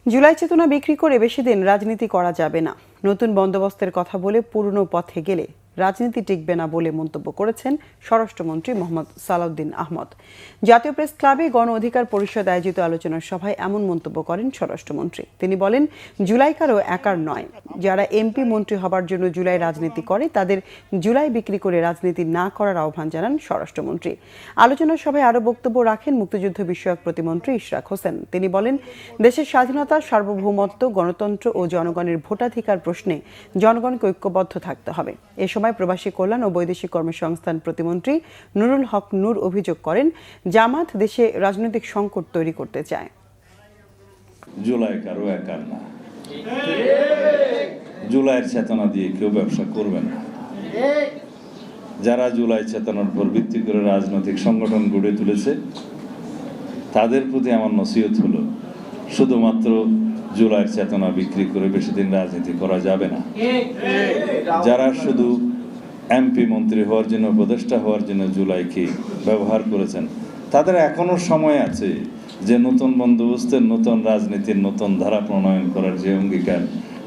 জুলাই চেতনা বিক্রি করে বেশি দিন রাজনীতি করা যাবে না। নতুন বন্দোবস্তের কথা বলে পুরনো পথে গেলে রাজনীতি টিকবে না বলে মন্তব্য করেছেন স্বরাষ্ট্রমন্ত্রী মোহাম্মদ সালাউদ্দিন আহমদ। জাতীয় প্রেস ক্লাবে গণ অধিকার পরিষদ আয়োজিত আলোচনা সভায় এমন মন্তব্য করেন স্বরাষ্ট্রমন্ত্রী। তিনি বলেন, জুলাই কারো একার নয়। যারা এমপি মন্ত্রী হবার জন্য জুলাই রাজনীতি করে তাদের জুলাই বিক্রি করে রাজনীতি না করার আহ্বান জানান স্বরাষ্ট্রমন্ত্রী। আলোচনা সভায় আরও বক্তব্য রাখেন মুক্তিযুদ্ধ বিষয়ক প্রতিমন্ত্রী ইশরাক হোসেন। তিনি বলেন, দেশের স্বাধীনতা, সার্বভৌমত্ব, গণতন্ত্র ও জনগণের ভোটাধিকার প্রশ্নে জনগণকে ঐক্যবদ্ধ থাকতে হবে। এ সময় প্রবাসী কল্যাণ ও বৈদেশিক কর্মসংস্থান প্রতিমন্ত্রী নুরুল হক নূর অভিযোগ করেন, জামাত দেশে রাজনৈতিক সংকট তৈরি করতে চায়। জুলাই কারো একার না। জুলাইয়ের চেতনা দিয়ে কেউ ব্যবসা করবে না। যারা জুলাই চেতনার উপর ভিত্তি করে রাজনৈতিক সংগঠন গড়ে তুলেছে তাদের প্রতি আমার নসিহত হলো, শুধুমাত্র জুলাইয়ের চেতনা বিক্রি করে বেশি দিন রাজনীতি করা যাবে না। যারা শুধু এমপি মন্ত্রী হওয়ার জন্য, উপদেষ্টা হওয়ার জন্য জুলাইকে ব্যবহার করেছেন, তাদের এখনো সময় আছে যে নতুন বন্দোবস্তের, নতুন রাজনীতির নতুন ধারা প্রণয়ন করার যে অঙ্গীকার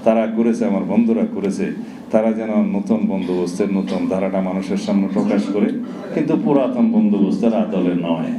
তারা করেছে, আমার বন্ধুরা করেছে, তারা যেন নতুন বন্দোবস্তের নতুন ধারাটা মানুষের সামনে প্রকাশ করে, কিন্তু পুরাতন বন্দোবস্তের আদলে নয়।